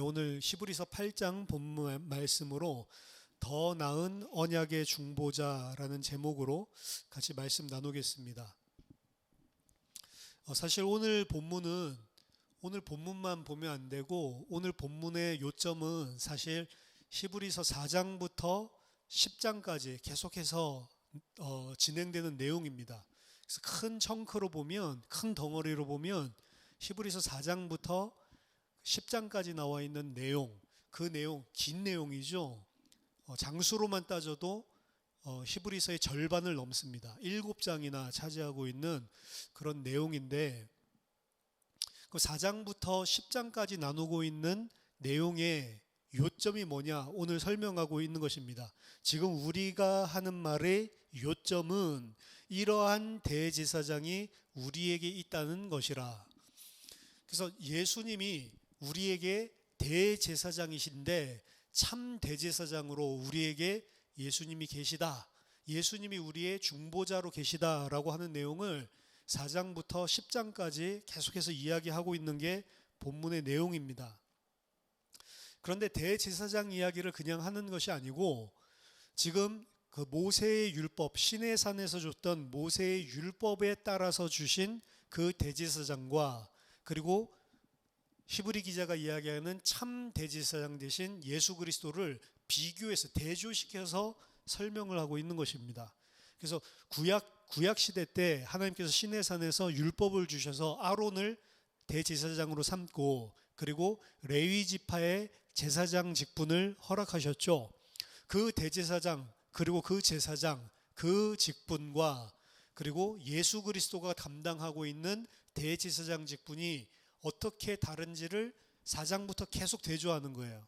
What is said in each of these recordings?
오늘 히브리서 8장 본문 말씀으로 더 나은 언약의 중보자라는 제목으로 같이 말씀 나누겠습니다. 사실 오늘 본문만 보면 안 되고, 오늘 본문의 요점은 사실 히브리서 4장부터 10장까지 계속해서 진행되는 내용입니다. 그래서 큰 청크로 보면, 큰 덩어리로 보면 히브리서 4장부터 10장까지 나와 있는 내용, 그 내용 긴 내용이죠. 장수로만 따져도 히브리서의 절반을 넘습니다. 7장이나 차지하고 있는 그런 내용인데, 그 4장부터 10장까지 나누고 있는 내용의 요점이 뭐냐, 오늘 설명하고 있는 것입니다. 지금 우리가 하는 말의 요점은 이러한 대제사장이 우리에게 있다는 것이라. 그래서 예수님이 우리에게 대제사장이신데, 참 대제사장으로 우리에게 예수님이 계시다, 예수님이 우리의 중보자로 계시다라고 하는 내용을 4장부터 10장까지 계속해서 이야기하고 있는 게 본문의 내용입니다. 그런데 대제사장 이야기를 그냥 하는 것이 아니고, 지금 그 모세의 율법, 시내산에서 줬던 모세의 율법에 따라서 주신 그 대제사장과, 그리고 히브리 기자가 이야기하는 참 대제사장 대신 예수 그리스도를 비교해서 대조시켜서 설명을 하고 있는 것입니다. 그래서 구약 시대 때 하나님께서 시내산에서 율법을 주셔서 아론을 대제사장으로 삼고, 그리고 레위 지파의 제사장 직분을 허락하셨죠. 그 대제사장, 그리고 그 제사장, 그 직분과, 그리고 예수 그리스도가 담당하고 있는 대제사장 직분이 어떻게 다른지를 4장부터 계속 대조하는 거예요.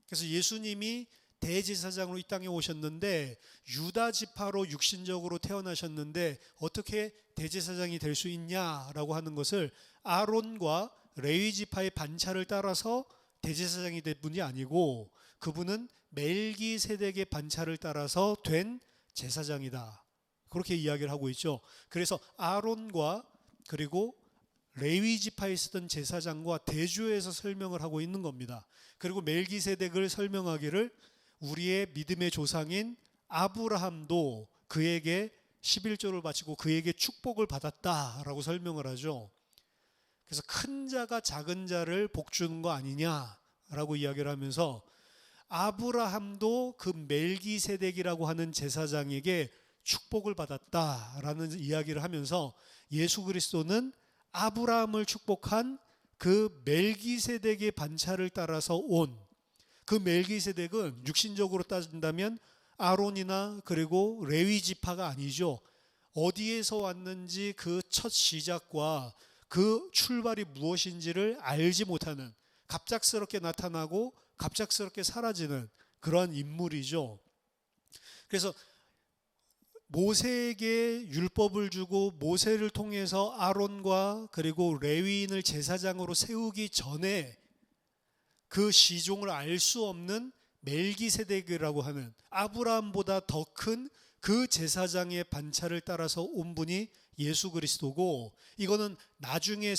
그래서 예수님이 대제사장으로 이 땅에 오셨는데, 유다 지파로 육신적으로 태어나셨는데 어떻게 대제사장이 될 수 있냐라고 하는 것을 아론과 레위 지파의 반차를 따라서 대제사장이 된 분이 아니고, 그분은 멜기세덱의 반차를 따라서 된 제사장이다, 그렇게 이야기를 하고 있죠. 그래서 아론과 그리고 레위 지파에 있었던 제사장과 대조해서 설명을 하고 있는 겁니다. 그리고 멜기세덱을 설명하기를 우리의 믿음의 조상인 아브라함도 그에게 11조를 바치고 그에게 축복을 받았다라고 설명을 하죠. 그래서 큰 자가 작은 자를 복주는 거 아니냐라고 이야기를 하면서, 아브라함도 그 멜기세덱이라고 하는 제사장에게 축복을 받았다라는 이야기를 하면서, 예수 그리스도는 아브라함을 축복한 그 멜기세덱의 반차를 따라서 온, 그 멜기세덱은 육신적으로 따진다면 아론이나 그리고 레위 지파가 아니죠. 어디에서 왔는지 그 첫 시작과 그 출발이 무엇인지를 알지 못하는, 갑작스럽게 나타나고 갑작스럽게 사라지는 그러한 인물이죠. 그래서 모세에게 율법을 주고 모세를 통해서 아론과 그리고 레위인을 제사장으로 세우기 전에 그 시종을 알 수 없는 멜기세덱이라고 하는 아브라함보다 더 큰 그 제사장의 반차를 따라서 온 분이 예수 그리스도고, 이거는 나중에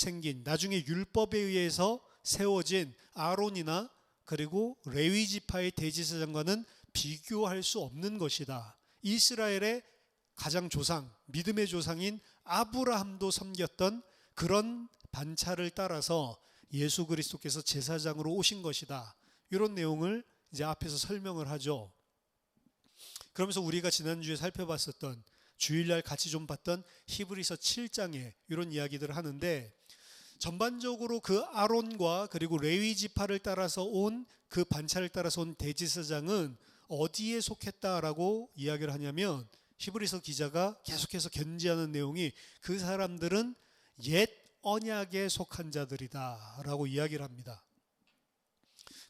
율법에 의해서 세워진 아론이나 그리고 레위 지파의 대제사장과는 비교할 수 없는 것이다. 이스라엘의 가장 조상, 믿음의 조상인 아브라함도 섬겼던 그런 반차를 따라서 예수 그리스도께서 제사장으로 오신 것이다, 이런 내용을 이제 앞에서 설명을 하죠. 그러면서 우리가 지난주에 살펴봤었던, 주일날 같이 좀 봤던 히브리서 7장에 이런 이야기들을 하는데, 전반적으로 그 아론과 그리고 레위 지파를 따라서 온, 그 반차를 따라서 온 대제사장은 어디에 속했다라고 이야기를 하냐면, 히브리서 기자가 계속해서 견지하는 내용이, 그 사람들은 옛 언약에 속한 자들이다 라고 이야기를 합니다.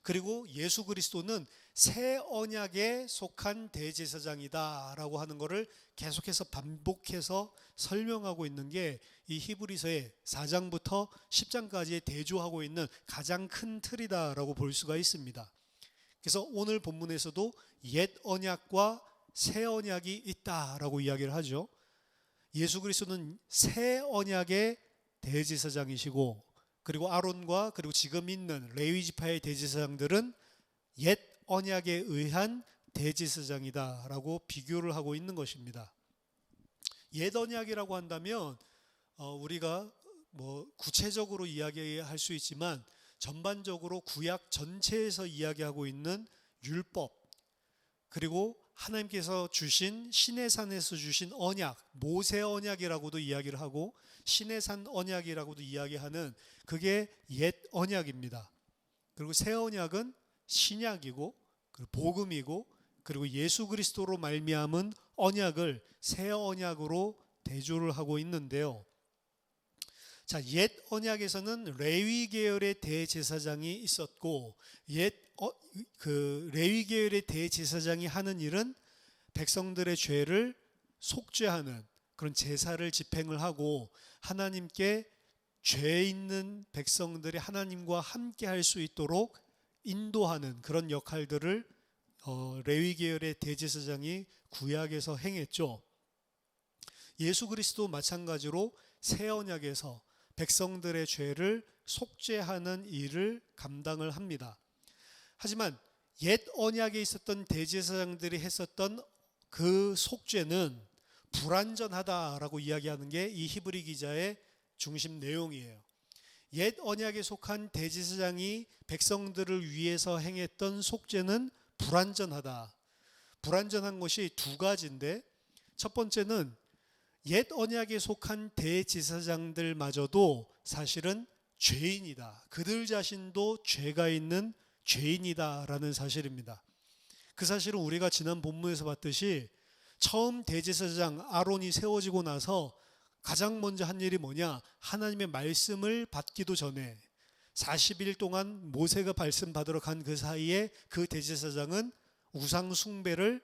그리고 예수 그리스도는 새 언약에 속한 대제사장이다 라고 하는 것을 계속해서 반복해서 설명하고 있는 게 이 히브리서의 4장부터 10장까지에 대조하고 있는 가장 큰 틀이다 라고 볼 수가 있습니다. 그래서 오늘 본문에서도 옛 언약과 새 언약이 있다라고 이야기를 하죠. 예수 그리스도는 새 언약의 대제사장이시고, 그리고 아론과 그리고 지금 있는 레위 지파의 대제사장들은 옛 언약에 의한 대제사장이다라고 비교를 하고 있는 것입니다. 옛 언약이라고 한다면 우리가 구체적으로 이야기할 수 있지만 전반적으로 구약 전체에서 이야기하고 있는 율법, 그리고 하나님께서 주신 시내산에서 주신 언약, 모세 언약이라고도 이야기를 하고 시내산 언약이라고도 이야기하는 그게 옛 언약입니다. 그리고 새 언약은 신약이고 그리고 복음이고 그리고 예수 그리스도로 말미암은 언약을 새 언약으로 대조를 하고 있는데요. 자, 옛 언약에서는 레위 계열의 대제사장이 있었고 레위 계열의 대제사장이 하는 일은 백성들의 죄를 속죄하는 그런 제사를 집행을 하고 하나님께 죄 있는 백성들이 하나님과 함께 할 수 있도록 인도하는 그런 역할들을 레위 계열의 대제사장이 구약에서 행했죠. 예수 그리스도 마찬가지로 새 언약에서 백성들의 죄를 속죄하는 일을 감당을 합니다. 하지만 옛 언약에 있었던 대제사장들이 했었던 그 속죄는 불완전하다라고 이야기하는 게 이 히브리 기자의 중심 내용이에요. 옛 언약에 속한 대제사장이 백성들을 위해서 행했던 속죄는 불완전하다. 불완전한 것이 두 가지인데, 첫 번째는 옛 언약에 속한 대제사장들마저도 사실은 죄인이다. 그들 자신도 죄가 있는 죄인이다라는 사실입니다. 그 사실은 우리가 지난 본문에서 봤듯이 처음 대제사장 아론이 세워지고 나서 가장 먼저 한 일이 뭐냐? 하나님의 말씀을 받기도 전에 40일 동안 모세가 말씀 받으러 간 그 사이에 그 대제사장은 우상 숭배를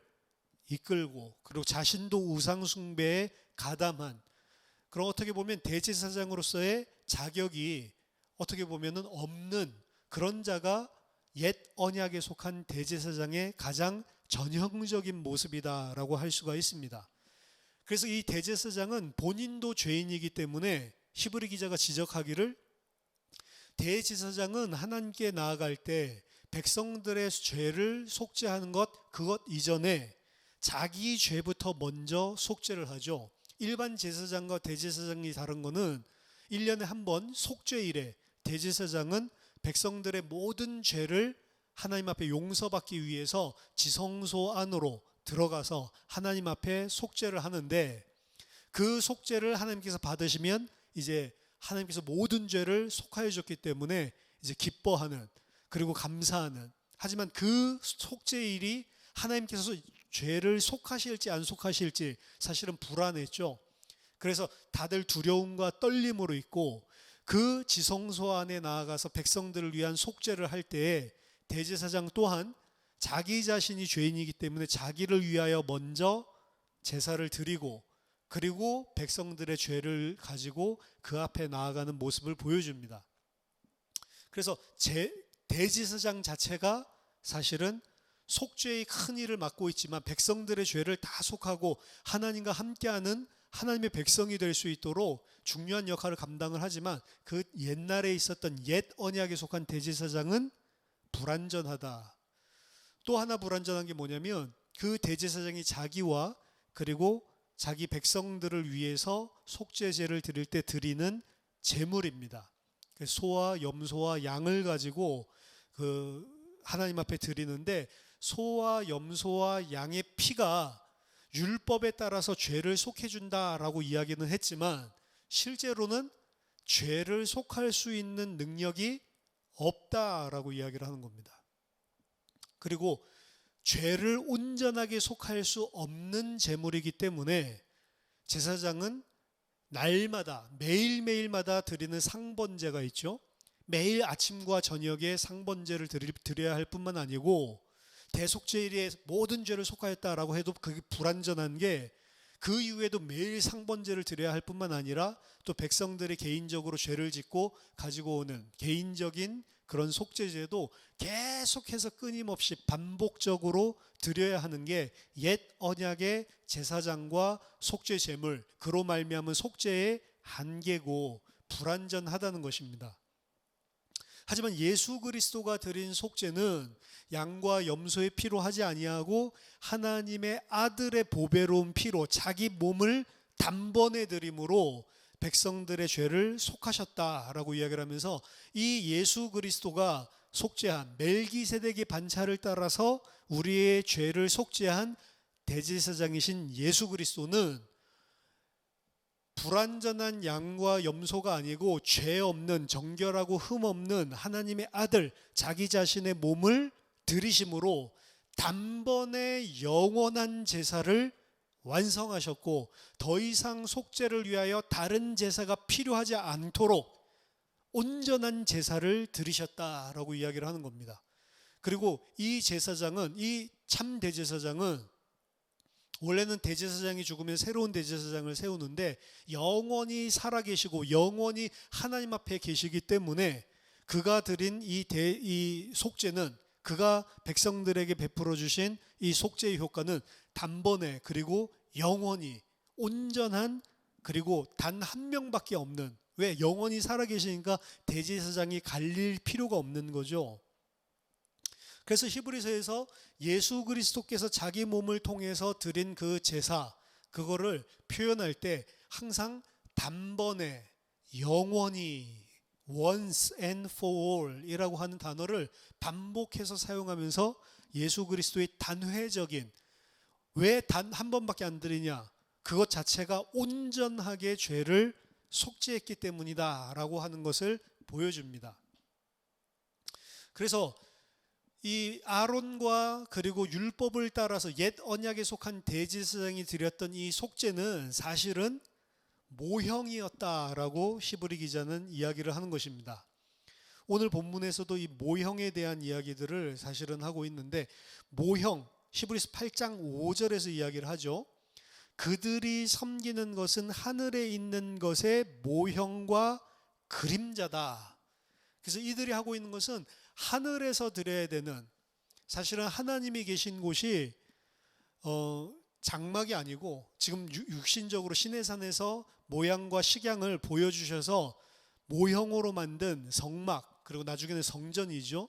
이끌고 그리고 자신도 우상 숭배에 가담한, 그럼 어떻게 보면 대제사장으로서의 자격이 어떻게 보면은 없는 그런 자가 옛 언약에 속한 대제사장의 가장 전형적인 모습이다라고 할 수가 있습니다. 그래서 이 대제사장은 본인도 죄인이기 때문에 히브리 기자가 지적하기를 대제사장은 하나님께 나아갈 때 백성들의 죄를 속죄하는 그것 이전에 자기 죄부터 먼저 속죄를 하죠. 일반 제사장과 대제사장이 다른 거는 1년에 한 번 속죄일에 대제사장은 백성들의 모든 죄를 하나님 앞에 용서받기 위해서 지성소 안으로 들어가서 하나님 앞에 속죄를 하는데, 그 속죄를 하나님께서 받으시면 이제 하나님께서 모든 죄를 속하여 줬기 때문에 이제 기뻐하는, 그리고 감사하는, 하지만 그 속죄일이 하나님께서 죄를 속하실지 안 속하실지 사실은 불안했죠. 그래서 다들 두려움과 떨림으로 있고, 그 지성소 안에 나아가서 백성들을 위한 속죄를 할 때에 대제사장 또한 자기 자신이 죄인이기 때문에 자기를 위하여 먼저 제사를 드리고 그리고 백성들의 죄를 가지고 그 앞에 나아가는 모습을 보여줍니다. 그래서 대제사장 자체가 사실은 속죄의 큰 일을 맡고 있지만 백성들의 죄를 다 속하고 하나님과 함께하는 하나님의 백성이 될 수 있도록 중요한 역할을 감당을 하지만, 그 옛날에 있었던 옛 언약에 속한 대제사장은 불완전하다. 또 하나 불완전한 게 뭐냐면 그 대제사장이 자기와 그리고 자기 백성들을 위해서 속죄제를 드릴 때 드리는 제물입니다. 소와 염소와 양을 가지고 그 하나님 앞에 드리는데, 소와 염소와 양의 피가 율법에 따라서 죄를 속해준다라고 이야기는 했지만 실제로는 죄를 속할 수 있는 능력이 없다라고 이야기를 하는 겁니다. 그리고 죄를 온전하게 속할 수 없는 제물이기 때문에 제사장은 날마다 매일매일마다 드리는 상번제가 있죠. 매일 아침과 저녁에 상번제를 드려야 할 뿐만 아니고 대속죄일에 모든 죄를 속하였다라고 해도 그게 불완전한 게, 그 이후에도 매일 상번제를 드려야 할 뿐만 아니라 또 백성들이 개인적으로 죄를 짓고 가지고 오는 개인적인 그런 속죄제도 계속해서 끊임없이 반복적으로 드려야 하는 게 옛 언약의 제사장과 속죄 제물, 그로 말미암은 속죄의 한계고 불완전하다는 것입니다. 하지만 예수 그리스도가 드린 속죄는 양과 염소의 피로 하지 아니하고 하나님의 아들의 보배로운 피로 자기 몸을 단번에 드림으로 백성들의 죄를 속하셨다라고 이야기를 하면서 이 예수 그리스도가 속죄한 멜기세덱의 반차를 따라서 우리의 죄를 속죄한 대제사장이신 예수 그리스도는 불완전한 양과 염소가 아니고 죄 없는 정결하고 흠 없는 하나님의 아들 자기 자신의 몸을 들이심으로 단번에 영원한 제사를 완성하셨고 더 이상 속죄를 위하여 다른 제사가 필요하지 않도록 온전한 제사를 드리셨다라고 이야기를 하는 겁니다. 그리고 이 제사장은, 이 참 대제사장은 원래는 대제사장이 죽으면 새로운 대제사장을 세우는데 영원히 살아계시고 영원히 하나님 앞에 계시기 때문에 그가 드린 이 속죄는, 그가 백성들에게 베풀어 주신 이 속죄의 효과는 단번에 그리고 영원히 온전한, 그리고 단 한 명밖에 없는, 왜? 영원히 살아계시니까 대제사장이 갈릴 필요가 없는 거죠. 그래서 히브리서에서 예수 그리스도께서 자기 몸을 통해서 드린 그 제사, 그거를 표현할 때 항상 단번에 영원히 once and for all 이라고 하는 단어를 반복해서 사용하면서 예수 그리스도의 단회적인, 왜 단 한 번밖에 안 드리냐, 그것 자체가 온전하게 죄를 속죄했기 때문이다 라고 하는 것을 보여줍니다. 그래서 이 아론과 그리고 율법을 따라서 옛 언약에 속한 대제사장이 드렸던 이 속죄는 사실은 모형이었다라고 히브리 기자는 이야기를 하는 것입니다. 오늘 본문에서도 이 모형에 대한 이야기들을 사실은 하고 있는데, 모형, 히브리서 8장 5절에서 이야기를 하죠. 그들이 섬기는 것은 하늘에 있는 것의 모형과 그림자다. 그래서 이들이 하고 있는 것은 하늘에서 드려야 되는, 사실은 하나님이 계신 곳이 장막이 아니고 지금 육신적으로 시내산에서 모양과 식양을 보여주셔서 모형으로 만든 성막, 그리고 나중에는 성전이죠.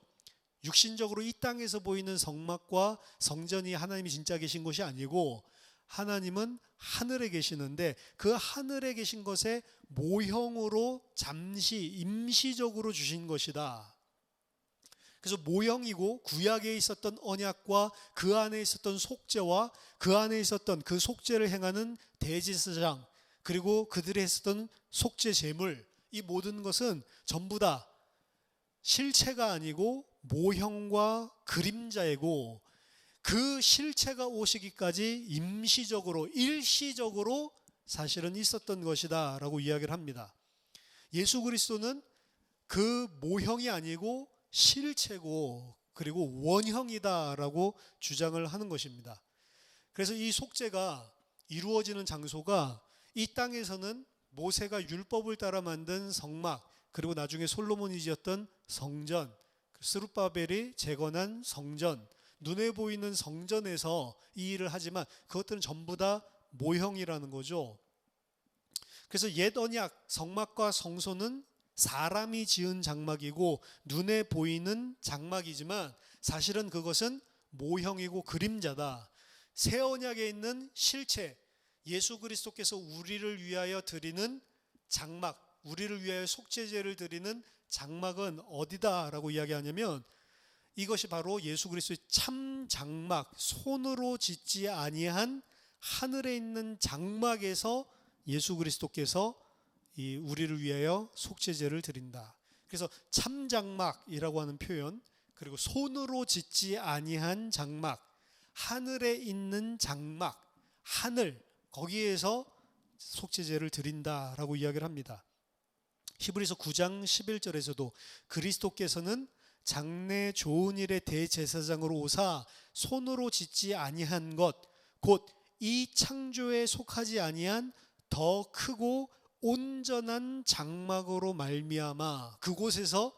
육신적으로 이 땅에서 보이는 성막과 성전이 하나님이 진짜 계신 곳이 아니고 하나님은 하늘에 계시는데 그 하늘에 계신 것의 모형으로 잠시 임시적으로 주신 것이다. 그래서 모형이고 구약에 있었던 언약과 그 안에 있었던 속죄와 그 안에 있었던 그 속죄를 행하는 대제사장, 그리고 그들이 했었던 속죄 제물, 이 모든 것은 전부 다 실체가 아니고 모형과 그림자이고, 그 실체가 오시기까지 임시적으로 일시적으로 사실은 있었던 것이다 라고 이야기를 합니다. 예수 그리스도는 그 모형이 아니고 실체고 그리고 원형이다 라고 주장을 하는 것입니다. 그래서 이 속죄가 이루어지는 장소가 이 땅에서는 모세가 율법을 따라 만든 성막, 그리고 나중에 솔로몬이 지었던 성전, 스룹바벨이 재건한 성전, 눈에 보이는 성전에서 이 일을 하지만 그것들은 전부 다 모형이라는 거죠. 그래서 옛 언약 성막과 성소는 사람이 지은 장막이고 눈에 보이는 장막이지만 사실은 그것은 모형이고 그림자다. 새 언약에 있는 실체, 예수 그리스도께서 우리를 위하여 드리는 장막, 우리를 위하여 속죄제를 드리는 장막은 어디다라고 이야기하냐면 이것이 바로 예수 그리스도의 참 장막, 손으로 짓지 아니한 하늘에 있는 장막에서 예수 그리스도께서 이 우리를 위하여 속죄제를 드린다. 그래서 참 장막이라고 하는 표현, 그리고 손으로 짓지 아니한 장막, 하늘에 있는 장막, 하늘, 거기에서 속죄제를 드린다라고 이야기를 합니다. 히브리서 9장 11절에서도 그리스도께서는 장래 좋은 일의 대제사장으로 오사 손으로 짓지 아니한 것, 곧 이 창조에 속하지 아니한 더 크고 온전한 장막으로 말미암아 그곳에서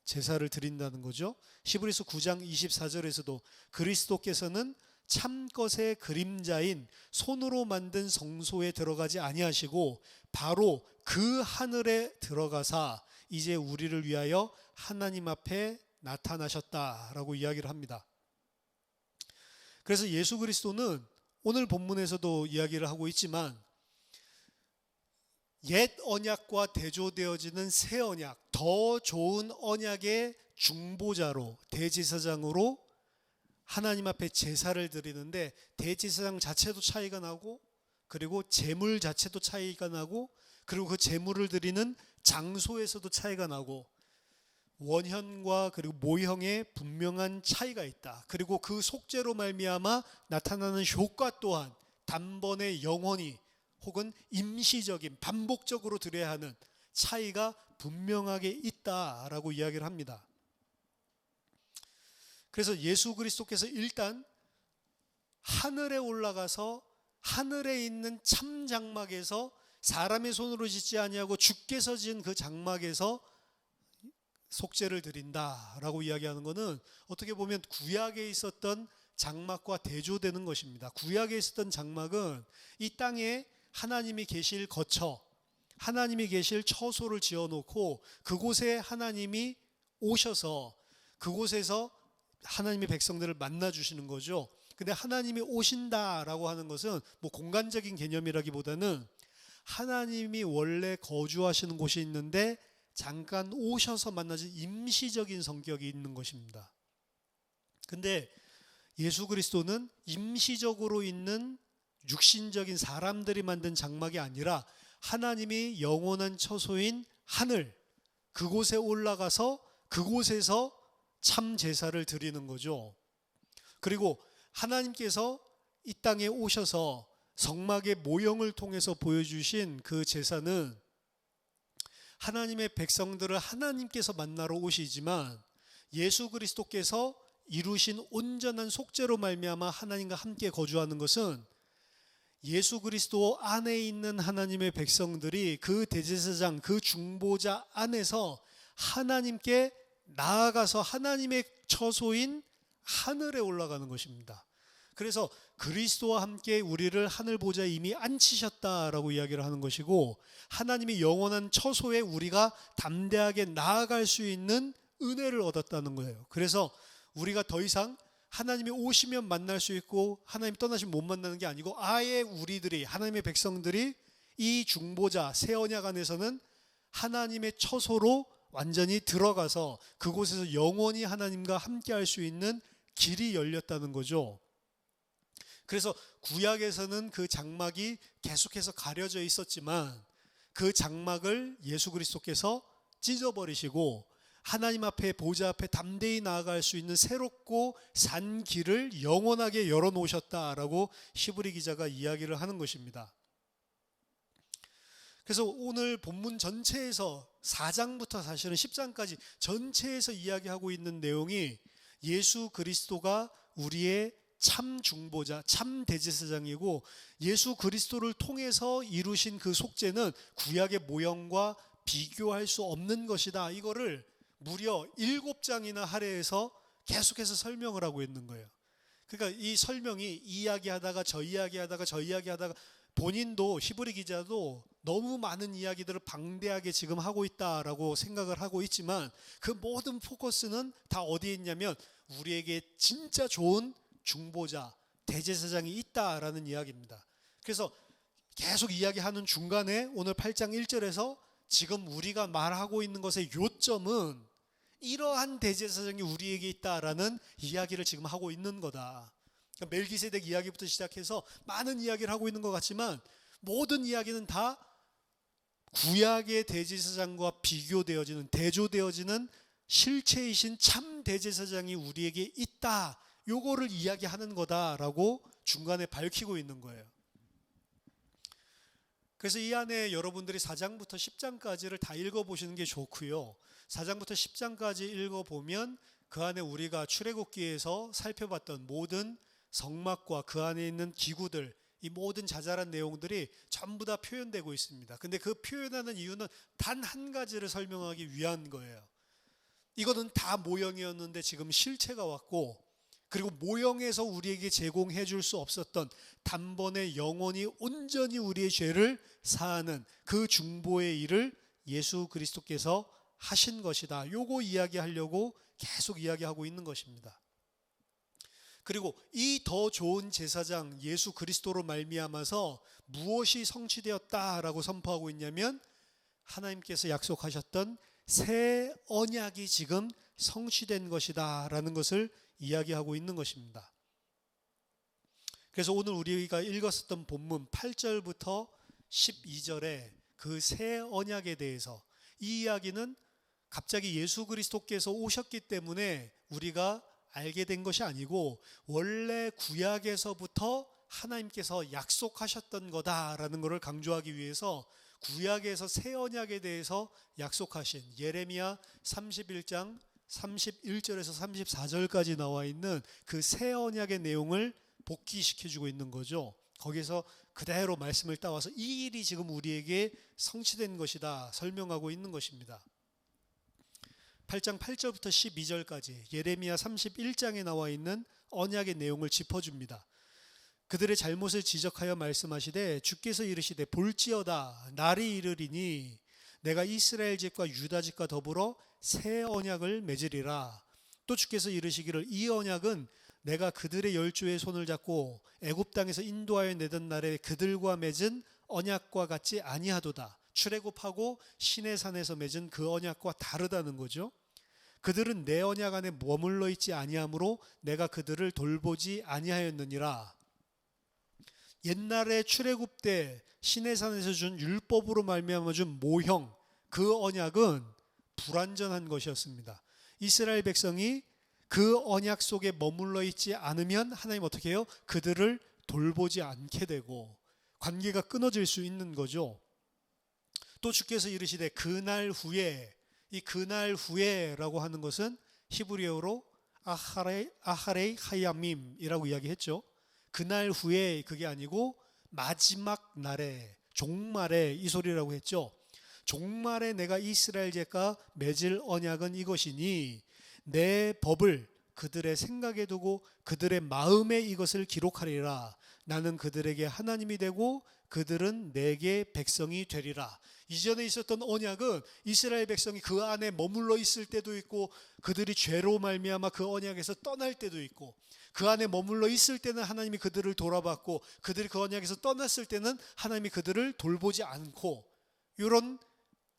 제사를 드린다는 거죠. 히브리서 9장 24절에서도 그리스도께서는 참것의 그림자인 손으로 만든 성소에 들어가지 아니하시고 바로 그 하늘에 들어가사 이제 우리를 위하여 하나님 앞에 나타나셨다라고 이야기를 합니다. 그래서 예수 그리스도는 오늘 본문에서도 이야기를 하고 있지만 옛 언약과 대조되어지는 새 언약, 더 좋은 언약의 중보자로, 대제사장으로 하나님 앞에 제사를 드리는데, 대제사장 자체도 차이가 나고, 그리고 제물 자체도 차이가 나고, 그리고 그 제물을 드리는 장소에서도 차이가 나고, 원형과 그리고 모형에 분명한 차이가 있다. 그리고 그 속죄로 말미암아 나타나는 효과 또한 단번에 영원히 혹은 임시적인, 반복적으로 드려야 하는 차이가 분명하게 있다라고 이야기를 합니다. 그래서 예수 그리스도께서 일단 하늘에 올라가서 하늘에 있는 참 장막에서, 사람의 손으로 짓지 아니하고 주께서 지은 그 장막에서 속죄를 드린다라고 이야기하는 것은 어떻게 보면 구약에 있었던 장막과 대조되는 것입니다. 구약에 있었던 장막은 이 땅에 하나님이 계실 거처, 하나님이 계실 처소를 지어놓고 그곳에 하나님이 오셔서 그곳에서 하나님의 백성들을 만나주시는 거죠. 근데 하나님이 오신다라고 하는 것은 뭐 공간적인 개념이라기보다는 하나님이 원래 거주하시는 곳이 있는데 잠깐 오셔서 만나신 임시적인 성격이 있는 것입니다. 근데 예수 그리스도는 임시적으로 있는 육신적인 사람들이 만든 장막이 아니라 하나님이 영원한 처소인 하늘, 그곳에 올라가서 그곳에서 참 제사를 드리는 거죠. 그리고 하나님께서 이 땅에 오셔서 성막의 모형을 통해서 보여주신 그 제사는 하나님의 백성들을 하나님께서 만나러 오시지만 예수 그리스도께서 이루신 온전한 속죄로 말미암아 하나님과 함께 거주하는 것은 예수 그리스도 안에 있는 하나님의 백성들이 그 대제사장, 그 중보자 안에서 하나님께 나아가서 하나님의 처소인 하늘에 올라가는 것입니다. 그래서 그리스도와 함께 우리를 하늘 보좌에 이미 앉히셨다라고 이야기를 하는 것이고, 하나님이 영원한 처소에 우리가 담대하게 나아갈 수 있는 은혜를 얻었다는 거예요. 그래서 우리가 더 이상 하나님이 오시면 만날 수 있고 하나님 떠나시면 못 만나는 게 아니고, 아예 우리들이, 하나님의 백성들이 이 중보자 새 언약 안에서는 하나님의 처소로 완전히 들어가서 그곳에서 영원히 하나님과 함께 할 수 있는 길이 열렸다는 거죠. 그래서 구약에서는 그 장막이 계속해서 가려져 있었지만 그 장막을 예수 그리스도께서 찢어버리시고 하나님 앞에, 보좌 앞에 담대히 나아갈 수 있는 새롭고 산 길을 영원하게 열어놓으셨다라고 히브리 기자가 이야기를 하는 것입니다. 그래서 오늘 본문 전체에서 4장부터 사실은 10장까지 전체에서 이야기하고 있는 내용이 예수 그리스도가 우리의 참 중보자, 참 대제사장이고, 예수 그리스도를 통해서 이루신 그 속죄는 구약의 모형과 비교할 수 없는 것이다. 이거를 무려 7장이나 할애해서 계속해서 설명을 하고 있는 거예요. 그러니까 이 설명이 이야기하다가 저 이야기하다가 저 이야기하다가 본인도, 히브리 기자도 너무 많은 이야기들을 방대하게 지금 하고 있다라고 생각을 하고 있지만 그 모든 포커스는 다 어디에 있냐면 우리에게 진짜 좋은 중보자, 대제사장이 있다라는 이야기입니다. 그래서 계속 이야기하는 중간에 오늘 8장 1절에서 지금 우리가 말하고 있는 것의 요점은 이러한 대제사장이 우리에게 있다라는 이야기를 지금 하고 있는 거다. 그러니까 멜기세덱 이야기부터 시작해서 많은 이야기를 하고 있는 것 같지만 모든 이야기는 다 구약의 대제사장과 비교되어지는, 대조되어지는 실체이신 참 대제사장이 우리에게 있다, 요거를 이야기하는 거다라고 중간에 밝히고 있는 거예요. 그래서 이 안에 여러분들이 4장부터 10장까지를 다 읽어보시는 게 좋고요. 4장부터 10장까지 읽어보면 그 안에 우리가 출애굽기에서 살펴봤던 모든 성막과 그 안에 있는 기구들, 이 모든 자잘한 내용들이 전부 다 표현되고 있습니다. 근데 그 표현하는 이유는 단 한 가지를 설명하기 위한 거예요. 이거는 다 모형이었는데 지금 실체가 왔고, 그리고 모형에서 우리에게 제공해 줄 수 없었던 단번에 영원히 온전히 우리의 죄를 사하는 그 중보의 일을 예수 그리스도께서 하신 것이다. 요거 이야기하려고 계속 이야기하고 있는 것입니다. 그리고 이 더 좋은 제사장 예수 그리스도로 말미암아서 무엇이 성취되었다라고 선포하고 있냐면 하나님께서 약속하셨던 새 언약이 지금 성취된 것이다 라는 것을 이야기하고 있는 것입니다. 그래서 오늘 우리가 읽었었던 본문 8절부터 12절에 그 새 언약에 대해서, 이 이야기는 갑자기 예수 그리스도께서 오셨기 때문에 우리가 알게 된 것이 아니고 원래 구약에서부터 하나님께서 약속하셨던 거다라는 것을 강조하기 위해서 구약에서 새 언약에 대해서 약속하신 예레미야 31장 31절에서 34절까지 나와 있는 그 새 언약의 내용을 복기시켜주고 있는 거죠. 거기서 그대로 말씀을 따와서 이 일이 지금 우리에게 성취된 것이다 설명하고 있는 것입니다. 8장 8절부터 12절까지 예레미야 31장에 나와 있는 언약의 내용을 짚어줍니다. 그들의 잘못을 지적하여 말씀하시되 주께서 이르시되 볼지어다 날이 이르리니 내가 이스라엘 집과 유다 집과 더불어 새 언약을 맺으리라. 또 주께서 이르시기를 이 언약은 내가 그들의 열조의 손을 잡고 애굽 땅에서 인도하여 내던 날에 그들과 맺은 언약과 같지 아니하도다. 출애굽하고 시내산에서 맺은 그 언약과 다르다는 거죠. 그들은 내 언약 안에 머물러 있지 아니하므로 내가 그들을 돌보지 아니하였느니라. 옛날에 출애굽 때 시내산에서 준 율법으로 말미암아 준 모형, 그 언약은 불완전한 것이었습니다. 이스라엘 백성이 그 언약 속에 머물러 있지 않으면 하나님 어떻게 해요? 그들을 돌보지 않게 되고 관계가 끊어질 수 있는 거죠. 또 주께서 이르시되 그날 후에, 이 그날 후에라고 하는 것은 히브리어로 아하레이 하야밈이라고 이야기했죠. 그날 후에 그게 아니고 마지막 날에, 종말에 이 소리라고 했죠. 종말에 내가 이스라엘 족과 맺을 언약은 이것이니 내 법을 그들의 생각에 두고 그들의 마음에 이것을 기록하리라. 나는 그들에게 하나님이 되고 그들은 내게 백성이 되리라. 이전에 있었던 언약은 이스라엘 백성이 그 안에 머물러 있을 때도 있고 그들이 죄로 말미암아 그 언약에서 떠날 때도 있고 그 안에 머물러 있을 때는 하나님이 그들을 돌아봤고 그들이 그 언약에서 떠났을 때는 하나님이 그들을 돌보지 않고, 이런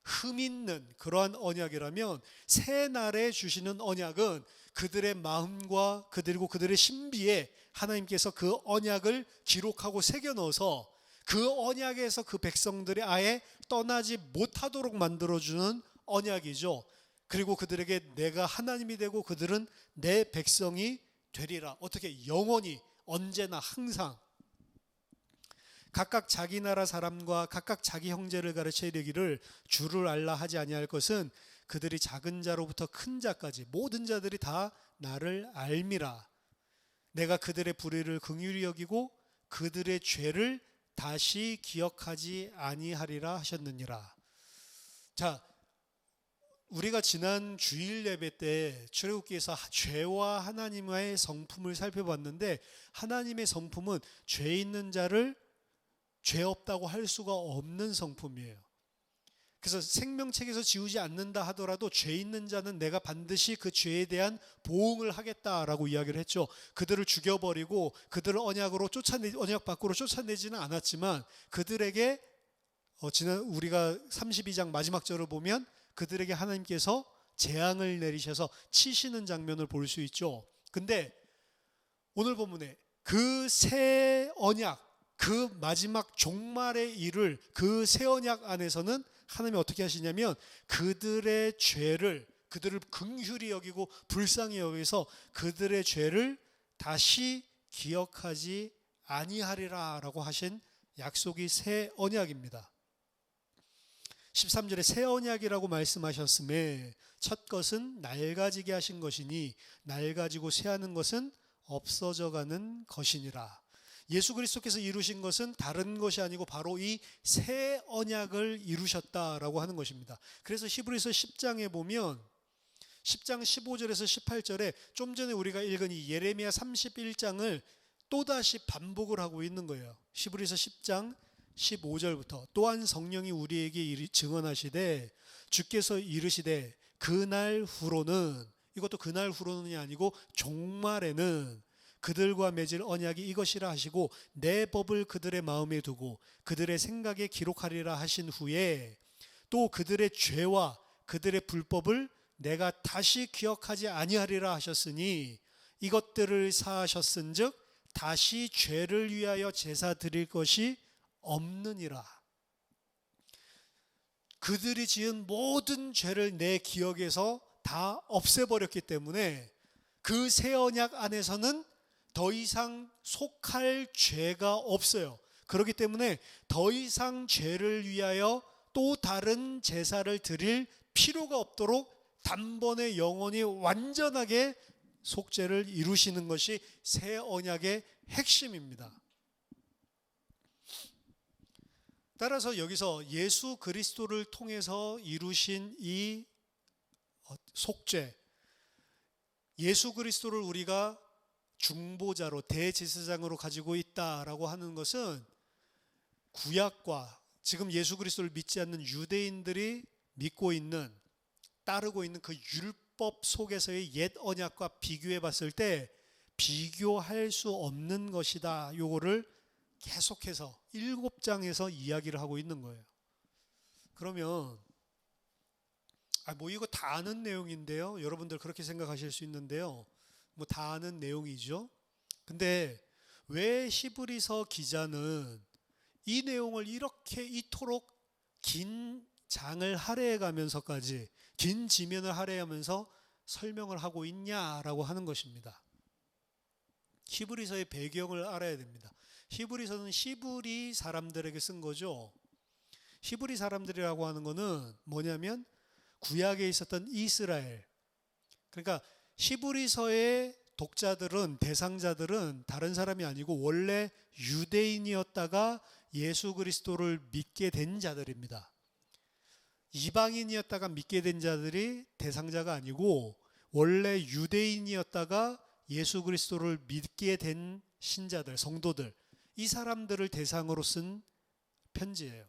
흠 있는 그러한 언약이라면 새 날에 주시는 언약은 그들의 마음과 그리고 그들의 신비에 하나님께서 그 언약을 기록하고 새겨 넣어서 그 언약에서 그 백성들이 아예 떠나지 못하도록 만들어주는 언약이죠. 그리고 그들에게 내가 하나님이 되고 그들은 내 백성이 되리라. 어떻게? 영원히, 언제나, 항상. 각각 자기 나라 사람과 각각 자기 형제를 가르쳐 이르기를 주를 알라 하지 아니할 것은 그들이 작은 자로부터 큰 자까지 모든 자들이 다 나를 알미라. 내가 그들의 불의를 긍휼히 여기고 그들의 죄를 다시 기억하지 아니하리라 하셨느니라. 자, 우리가 지난 주일 예배 때 출애굽기에서 죄와 하나님과의 성품을 살펴봤는데 하나님의 성품은 죄 있는 자를 죄 없다고 할 수가 없는 성품이에요. 그래서 생명책에서 지우지 않는다 하더라도 죄 있는 자는 내가 반드시 그 죄에 대한 보응을 하겠다라고 이야기를 했죠. 그들을 죽여버리고 그들을 언약 밖으로 쫓아내지는 않았지만 그들에게 지난 우리가 32장 마지막 절을 보면 그들에게 하나님께서 재앙을 내리셔서 치시는 장면을 볼 수 있죠. 근데 오늘 본문에 그 새 언약, 그 마지막 종말의 일을 그 새 언약 안에서는 하나님이 어떻게 하시냐면 그들의 죄를, 그들을 긍휼히 여기고 불쌍히 여기서 그들의 죄를 다시 기억하지 아니하리라 라고 하신 약속이 새 언약입니다. 13절에 새 언약이라고 말씀하셨음에 첫 것은 낡아지게 하신 것이니 낡아지고 쇠하는 것은 없어져가는 것이니라. 예수 그리스도께서 이루신 것은 다른 것이 아니고 바로 이 새 언약을 이루셨다라고 하는 것입니다. 그래서 히브리서 10장에 보면 10장 15절에서 18절에 좀 전에 우리가 읽은 이 예레미야 31장을 또다시 반복을 하고 있는 거예요. 히브리서 10장 15절부터 또한 성령이 우리에게 증언하시되 주께서 이르시되 그날 후로는, 이것도 그날 후로는이 아니고 종말에는 그들과 맺을 언약이 이것이라 하시고 내 법을 그들의 마음에 두고 그들의 생각에 기록하리라 하신 후에 또 그들의 죄와 그들의 불법을 내가 다시 기억하지 아니하리라 하셨으니 이것들을 사하셨은즉 다시 죄를 위하여 제사 드릴 것이 없느니라. 그들이 지은 모든 죄를 내 기억에서 다 없애버렸기 때문에 그 새 언약 안에서는 더 이상 속할 죄가 없어요. 그렇기 때문에 더 이상 죄를 위하여 또 다른 제사를 드릴 필요가 없도록 단번에 영원히 완전하게 속죄를 이루시는 것이 새 언약의 핵심입니다. 따라서 여기서 예수 그리스도를 통해서 이루신 이 속죄, 예수 그리스도를 우리가 중보자로 대제사장으로 가지고 있다라고 하는 것은 구약과 지금 예수 그리스도를 믿지 않는 유대인들이 믿고 있는, 따르고 있는 그 율법 속에서의 옛 언약과 비교해 봤을 때 비교할 수 없는 것이다. 요거를 계속해서 7장에서 이야기를 하고 있는 거예요. 그러면 뭐 이거 다 아는 내용인데요. 여러분들 그렇게 생각하실 수 있는데요. 뭐 다 아는 내용이죠. 근데 왜 히브리서 기자는 이 내용을 이렇게 이토록 긴 장을 할애해 가면서까지, 긴 지면을 할애하면서 설명을 하고 있냐라고 하는 것입니다. 히브리서의 배경을 알아야 됩니다. 히브리서는 히브리 사람들에게 쓴 거죠. 히브리 사람들이라고 하는 거는 뭐냐면 구약에 있었던 이스라엘, 그러니까 히브리서의 독자들은, 대상자들은 다른 사람이 아니고 원래 유대인이었다가 예수 그리스도를 믿게 된 자들입니다. 이방인이었다가 믿게 된 자들이 대상자가 아니고 원래 유대인이었다가 예수 그리스도를 믿게 된 신자들, 성도들, 이 사람들을 대상으로 쓴 편지예요.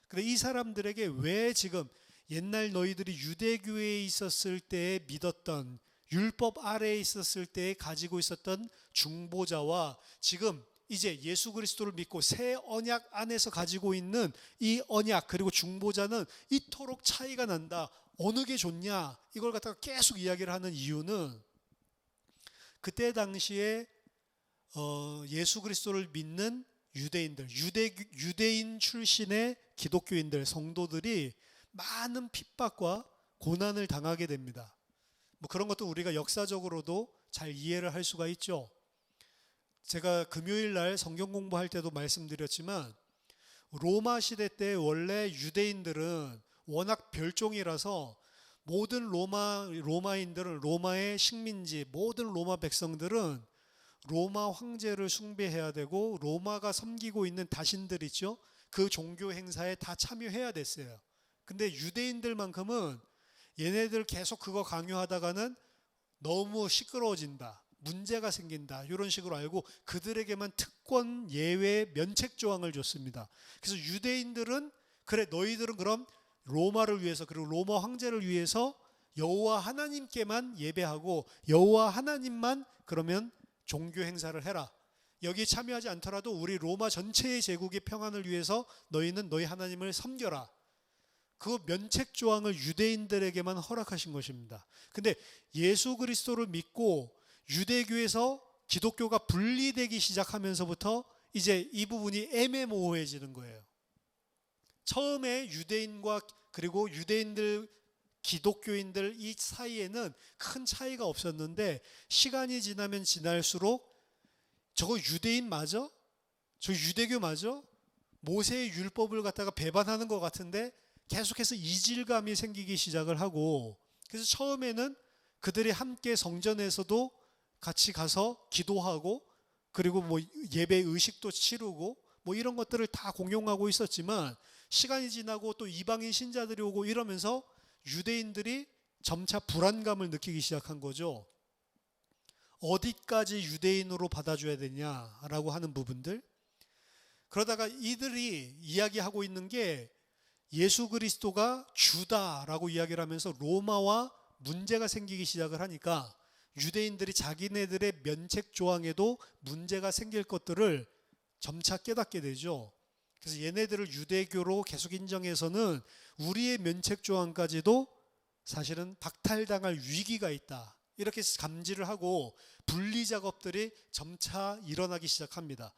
근데 이 사람들에게 왜 지금 옛날 너희들이 유대교회에 있었을 때 믿었던, 율법 아래에 있었을 때 가지고 있었던 중보자와 지금 이제 예수 그리스도를 믿고 새 언약 안에서 가지고 있는 이 언약 그리고 중보자는 이토록 차이가 난다. 어느 게 좋냐? 이걸 갖다가 계속 이야기를 하는 이유는 그때 당시에 예수 그리스도를 믿는 유대인들, 유대인 출신의 기독교인들, 성도들이 많은 핍박과 고난을 당하게 됩니다. 뭐 그런 것도 우리가 역사적으로도 잘 이해를 할 수가 있죠. 제가 금요일 날 성경 공부할 때도 말씀드렸지만 로마 시대 때 원래 유대인들은 워낙 별종이라서 모든 로마인들은, 로마의 식민지, 모든 로마 백성들은 로마 황제를 숭배해야 되고 로마가 섬기고 있는 다신들 있죠. 그 종교 행사에 다 참여해야 됐어요. 근데 유대인들만큼은 얘네들 계속 그거 강요하다가는 너무 시끄러워진다, 문제가 생긴다, 이런 식으로 알고 그들에게만 특권, 예외, 면책 조항을 줬습니다. 그래서 유대인들은 그래, 너희들은 그럼 로마를 위해서, 그리고 로마 황제를 위해서 여호와 하나님께만 예배하고 여호와 하나님만 그러면 종교 행사를 해라. 여기 참여하지 않더라도 우리 로마 전체의 제국의 평안을 위해서 너희는 너희 하나님을 섬겨라. 그 면책 조항을 유대인들에게만 허락하신 것입니다. 근데 예수 그리스도를 믿고 유대교에서 기독교가 분리되기 시작하면서부터 이제 이 부분이 애매모호해지는 거예요. 처음에 유대인과 그리고 유대인들, 기독교인들 이 사이에는 큰 차이가 없었는데 시간이 지나면 지날수록 저거 유대인 맞아? 저 유대교 맞아? 모세의 율법을 갖다가 배반하는 것 같은데 계속해서 이질감이 생기기 시작을 하고, 그래서 처음에는 그들이 함께 성전에서도 같이 가서 기도하고 그리고 뭐 예배 의식도 치르고 뭐 이런 것들을 다 공용하고 있었지만 시간이 지나고 또 이방인 신자들이 오고 이러면서 유대인들이 점차 불안감을 느끼기 시작한 거죠. 어디까지 유대인으로 받아줘야 되냐라고 하는 부분들. 그러다가 이들이 이야기하고 있는 게 예수 그리스도가 주다라고 이야기를 하면서 로마와 문제가 생기기 시작을 하니까 유대인들이 자기네들의 면책 조항에도 문제가 생길 것들을 점차 깨닫게 되죠. 그래서 얘네들을 유대교로 계속 인정해서는 우리의 면책 조항까지도 사실은 박탈당할 위기가 있다, 이렇게 감지를 하고 분리 작업들이 점차 일어나기 시작합니다.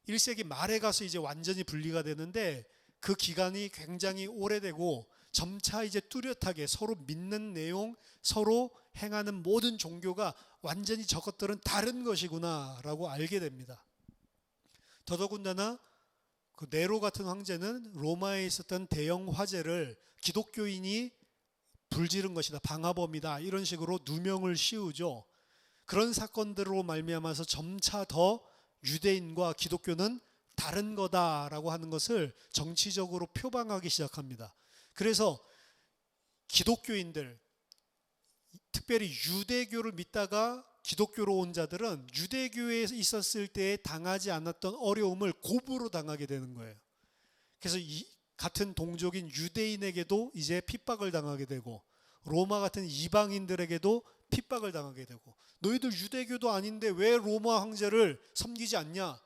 1세기 말에 가서 이제 완전히 분리가 되는데 그 기간이 굉장히 오래되고 점차 이제 뚜렷하게 서로 믿는 내용, 서로 행하는 모든 종교가 완전히 저것들은 다른 것이구나라고 알게 됩니다. 더더군다나 그 네로 같은 황제는 로마에 있었던 대형 화재를 기독교인이 불지른 것이다, 방화범이다, 이런 식으로 누명을 씌우죠. 그런 사건들로 말미암아서 점차 더 유대인과 기독교는 다른 거다라고 하는 것을 정치적으로 표방하기 시작합니다. 그래서 기독교인들, 특별히 유대교를 믿다가 기독교로 온 자들은 유대교에 있었을 때 당하지 않았던 어려움을 곱으로 당하게 되는 거예요. 그래서 이 같은 동족인 유대인에게도 이제 핍박을 당하게 되고 로마 같은 이방인들에게도 핍박을 당하게 되고, 너희들 유대교도 아닌데 왜 로마 황제를 섬기지 않냐?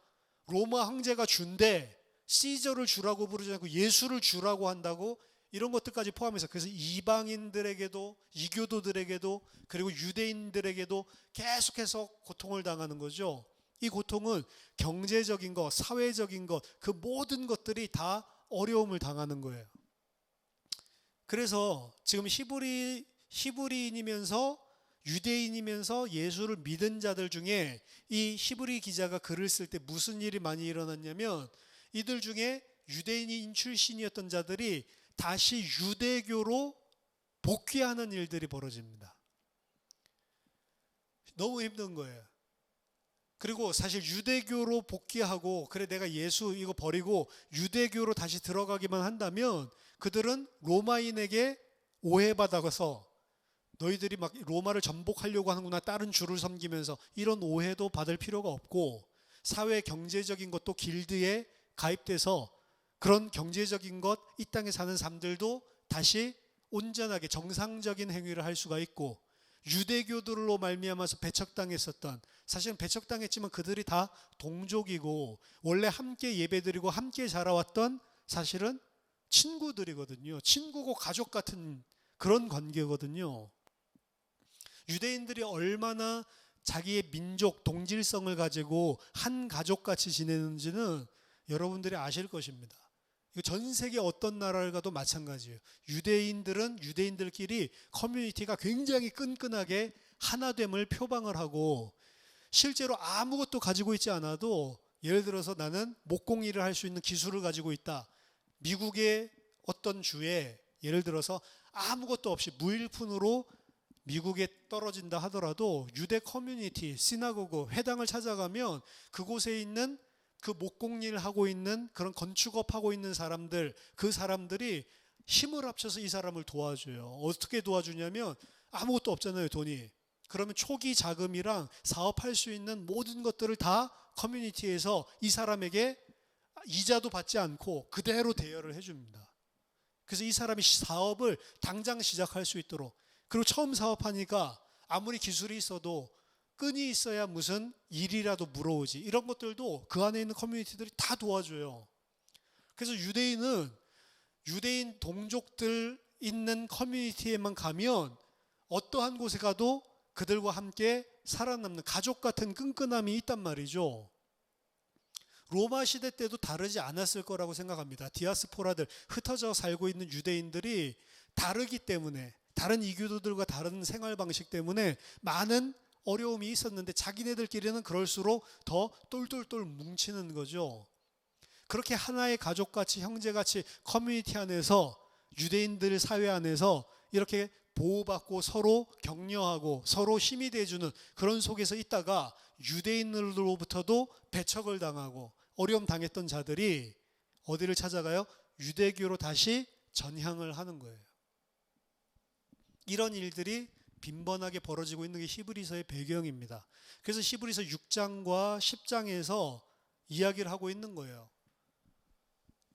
로마 황제가 준대 시저를 주라고 부르지 않고 예수를 주라고 한다고, 이런 것들까지 포함해서, 그래서 이방인들에게도 이교도들에게도 그리고 유대인들에게도 계속해서 고통을 당하는 거죠. 이 고통은 경제적인 것, 사회적인 것, 그 모든 것들이 다 어려움을 당하는 거예요. 그래서 지금 히브리인이면서 유대인이면서 예수를 믿은 자들 중에 이 히브리 기자가 글을 쓸 때 무슨 일이 많이 일어났냐면, 이들 중에 유대인인 출신이었던 자들이 다시 유대교로 복귀하는 일들이 벌어집니다. 너무 힘든 거예요. 그리고 사실 유대교로 복귀하고 그래 내가 예수 이거 버리고 유대교로 다시 들어가기만 한다면 그들은 로마인에게 오해받아서 너희들이 막 로마를 전복하려고 하는구나, 다른 주를 섬기면서, 이런 오해도 받을 필요가 없고, 사회 경제적인 것도 길드에 가입돼서 그런 경제적인 것, 이 땅에 사는 사람들도 다시 온전하게 정상적인 행위를 할 수가 있고, 유대교들로 말미암아서 배척당했었던, 사실은 배척당했지만 그들이 다 동족이고 원래 함께 예배드리고 함께 자라왔던 사실은 친구들이거든요. 친구고 가족 같은 그런 관계거든요. 유대인들이 얼마나 자기의 민족 동질성을 가지고 한 가족같이 지내는지는 여러분들이 아실 것입니다. 전 세계 어떤 나라를 가도 마찬가지예요. 유대인들은 유대인들끼리 커뮤니티가 굉장히 끈끈하게 하나됨을 표방을 하고, 실제로 아무것도 가지고 있지 않아도, 예를 들어서 나는 목공일을 할 수 있는 기술을 가지고 있다. 미국의 어떤 주에 예를 들어서 아무것도 없이 무일푼으로 미국에 떨어진다 하더라도 유대 커뮤니티, 시나고그, 회당을 찾아가면 그곳에 있는 그 목공일 하고 있는 그런 건축업 하고 있는 사람들, 그 사람들이 힘을 합쳐서 이 사람을 도와줘요. 어떻게 도와주냐면, 아무것도 없잖아요, 돈이. 그러면 초기 자금이랑 사업할 수 있는 모든 것들을 다 커뮤니티에서 이 사람에게 이자도 받지 않고 그대로 대여를 해줍니다. 그래서 이 사람이 사업을 당장 시작할 수 있도록, 그리고 처음 사업하니까 아무리 기술이 있어도 끈이 있어야 무슨 일이라도 물어오지, 이런 것들도 그 안에 있는 커뮤니티들이 다 도와줘요. 그래서 유대인은 유대인 동족들 있는 커뮤니티에만 가면 어떠한 곳에 가도 그들과 함께 살아남는 가족 같은 끈끈함이 있단 말이죠. 로마 시대 때도 다르지 않았을 거라고 생각합니다. 디아스포라들, 흩어져 살고 있는 유대인들이 다르기 때문에, 다른 이교도들과 다른 생활 방식 때문에 많은 어려움이 있었는데 자기네들끼리는 그럴수록 더 똘똘똘 뭉치는 거죠. 그렇게 하나의 가족같이, 형제같이 커뮤니티 안에서, 유대인들 사회 안에서 이렇게 보호받고 서로 격려하고 서로 힘이 돼주는 그런 속에서 있다가 유대인들로부터도 배척을 당하고 어려움 당했던 자들이 어디를 찾아가요? 유대교로 다시 전향을 하는 거예요. 이런 일들이 빈번하게 벌어지고 있는 게 히브리서의 배경입니다. 그래서 히브리서 6장과 10장에서 이야기를 하고 있는 거예요.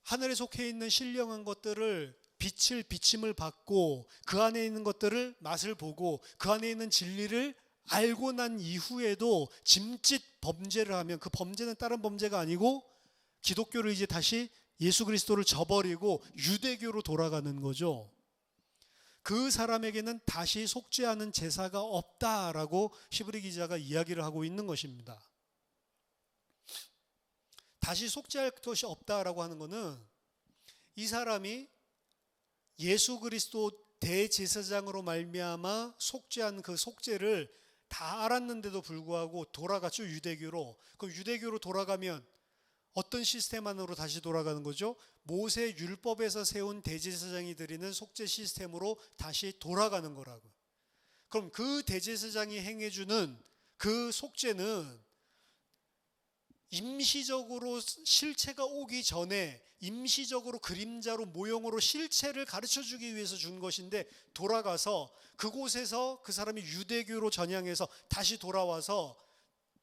하늘에 속해 있는 신령한 것들을 비침을 받고 그 안에 있는 것들을 맛을 보고 그 안에 있는 진리를 알고 난 이후에도 짐짓 범죄를 하면 그 범죄는 다른 범죄가 아니고 기독교를 이제 다시 예수 그리스도를 저버리고 유대교로 돌아가는 거죠. 그 사람에게는 다시 속죄하는 제사가 없다라고 히브리 기자가 이야기를 하고 있는 것입니다. 다시 속죄할 것이 없다라고 하는 것은 이 사람이 예수 그리스도 대제사장으로 말미암아 속죄한 그 속죄를 다 알았는데도 불구하고 돌아갔죠. 유대교로. 그럼 유대교로 돌아가면 어떤 시스템 안으로 다시 돌아가는 거죠? 모세 율법에서 세운 대제사장이 드리는 속죄 시스템으로 다시 돌아가는 거라고. 그럼 그 대제사장이 행해주는 그 속죄는 임시적으로 실체가 오기 전에 임시적으로 그림자로 모형으로 실체를 가르쳐주기 위해서 준 것인데, 돌아가서 그곳에서 그 사람이 유대교로 전향해서 다시 돌아와서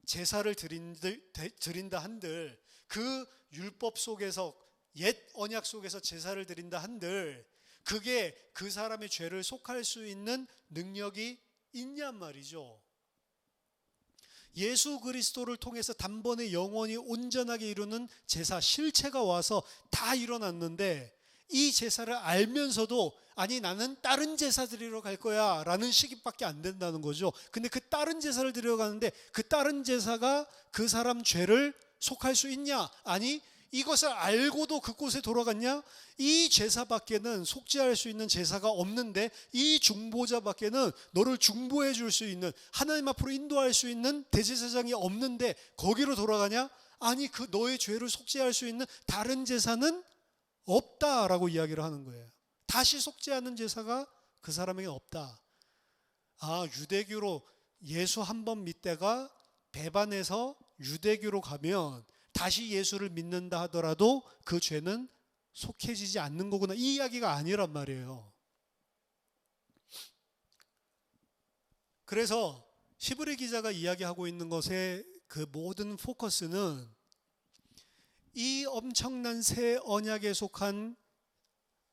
제사를 드린다 한들, 그 율법 속에서 옛 언약 속에서 제사를 드린다 한들 그게 그 사람의 죄를 속할 수 있는 능력이 있냔 말이죠. 예수 그리스도를 통해서 단번에 영원히 온전하게 이루는 제사, 실체가 와서 다 일어났는데 이 제사를 알면서도 아니 나는 다른 제사 드리러 갈 거야 라는 식밖에 안 된다는 거죠. 근데 그 다른 제사를 드리러 가는데 그 다른 제사가 그 사람 죄를 속할 수 있냐? 아니, 이것을 알고도 그곳에 돌아갔냐? 이 제사밖에는 속죄할 수 있는 제사가 없는데 이 중보자밖에는 너를 중보해 줄 수 있는, 하나님 앞으로 인도할 수 있는 대제사장이 없는데 거기로 돌아가냐? 아니, 그 너의 죄를 속죄할 수 있는 다른 제사는 없다라고 이야기를 하는 거예요. 다시 속죄하는 제사가 그 사람에게 없다. 아, 유대교로 예수 한 번 믿다가 배반해서 유대교로 가면 다시 예수를 믿는다 하더라도 그 죄는 속해지지 않는 거구나, 이 이야기가 아니란 말이에요. 그래서 히브리 기자가 이야기하고 있는 것의 그 모든 포커스는 이 엄청난 새 언약에 속한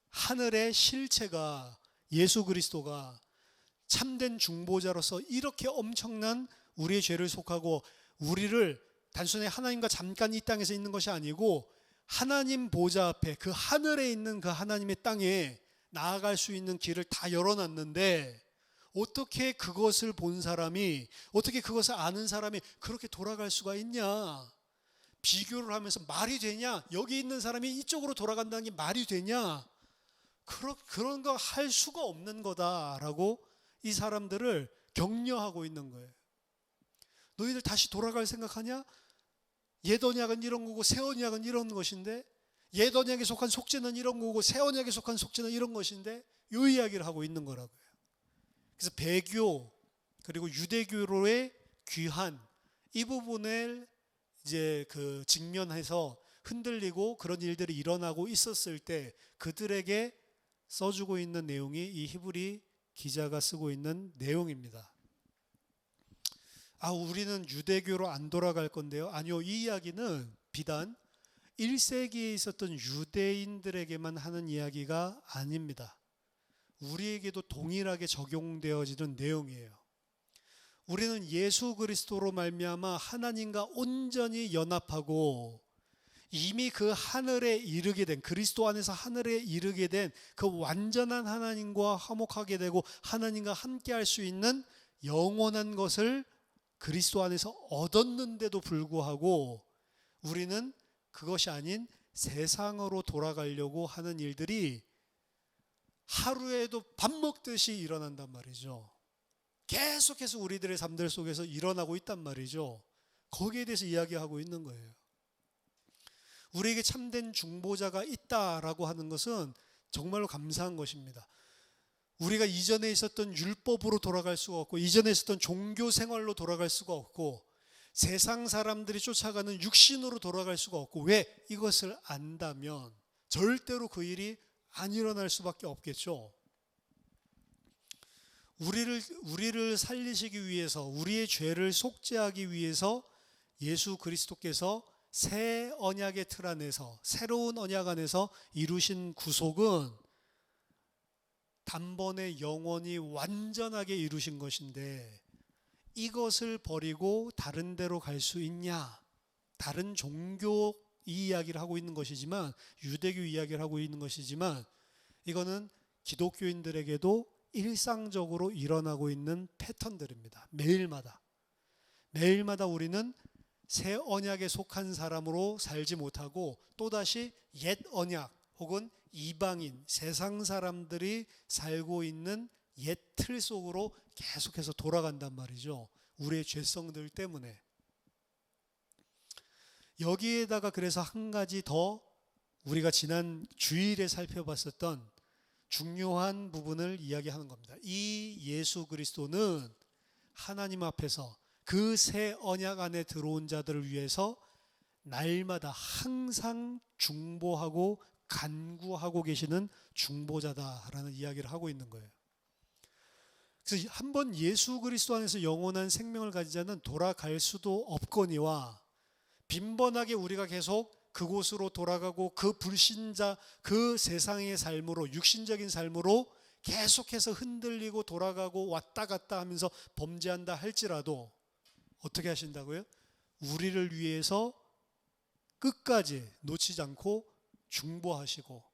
하늘의 실체가, 예수 그리스도가 참된 중보자로서 이렇게 엄청난 우리의 죄를 속하고 우리를 단순히 하나님과 잠깐 이 땅에서 있는 것이 아니고 하나님 보좌 앞에 그 하늘에 있는 그 하나님의 땅에 나아갈 수 있는 길을 다 열어놨는데, 어떻게 그것을 본 사람이, 어떻게 그것을 아는 사람이 그렇게 돌아갈 수가 있냐? 비교를 하면서 말이 되냐? 여기 있는 사람이 이쪽으로 돌아간다는 게 말이 되냐? 그런 거 할 수가 없는 거다라고 이 사람들을 격려하고 있는 거예요. 너희들 다시 돌아갈 생각하냐? 옛 언약은 이런 거고 새 언약은 이런 것인데, 옛 언약에 속한 속죄는 이런 거고 새 언약에 속한 속죄는 이런 것인데, 이 이야기를 하고 있는 거라고요. 그래서 배교 그리고 유대교로의 귀한 이 부분을 이제 그 직면해서 흔들리고 그런 일들이 일어나고 있었을 때 그들에게 써주고 있는 내용이 이 히브리 기자가 쓰고 있는 내용입니다. 아, 우리는 유대교로 안 돌아갈 건데요. 아니요, 이 이야기는 비단 1세기에 있었던 유대인들에게만 하는 이야기가 아닙니다. 우리에게도 동일하게 적용되어지는 내용이에요. 우리는 예수 그리스도로 말미암아 하나님과 온전히 연합하고 이미 그 하늘에 이르게 된, 그리스도 안에서 하늘에 이르게 된 그 완전한 하나님과 화목하게 되고 하나님과 함께 할 수 있는 영원한 것을 그리스도 안에서 얻었는데도 불구하고 우리는 그것이 아닌 세상으로 돌아가려고 하는 일들이 하루에도 밥 먹듯이 일어난단 말이죠. 계속해서 우리들의 삶들 속에서 일어나고 있단 말이죠. 거기에 대해서 이야기하고 있는 거예요. 우리에게 참된 중보자가 있다라고 하는 것은 정말로 감사한 것입니다. 우리가 이전에 있었던 율법으로 돌아갈 수가 없고 이전에 있었던 종교 생활로 돌아갈 수가 없고 세상 사람들이 쫓아가는 육신으로 돌아갈 수가 없고, 왜? 이것을 안다면 절대로 그 일이 안 일어날 수밖에 없겠죠. 우리를 살리시기 위해서, 우리의 죄를 속죄하기 위해서 예수 그리스도께서 새 언약의 틀 안에서, 새로운 언약 안에서 이루신 구속은 단번에 영원히 완전하게 이루신 것인데, 이것을 버리고 다른 데로 갈 수 있냐? 다른 종교 이야기를 하고 있는 것이지만, 유대교 이야기를 하고 있는 것이지만, 이거는 기독교인들에게도 일상적으로 일어나고 있는 패턴들입니다. 매일마다 우리는 새 언약에 속한 사람으로 살지 못하고 또다시 옛 언약 혹은 이방인, 세상 사람들이 살고 있는 옛 틀 속으로 계속해서 돌아간단 말이죠. 우리의 죄성들 때문에. 여기에다가 그래서 한 가지 더 우리가 지난 주일에 살펴봤었던 중요한 부분을 이야기하는 겁니다. 이 예수 그리스도는 하나님 앞에서 그 새 언약 안에 들어온 자들을 위해서 날마다 항상 중보하고 간구하고 계시는 중보자다라는 이야기를 하고 있는 거예요. 그래서 한번 예수 그리스도 안에서 영원한 생명을 가진 자는 돌아갈 수도 없거니와, 빈번하게 우리가 계속 그곳으로 돌아가고 그 불신자, 그 세상의 삶으로, 육신적인 삶으로 계속해서 흔들리고 돌아가고 왔다 갔다 하면서 범죄한다 할지라도 어떻게 하신다고요? 우리를 위해서 끝까지 놓치지 않고 중보하시고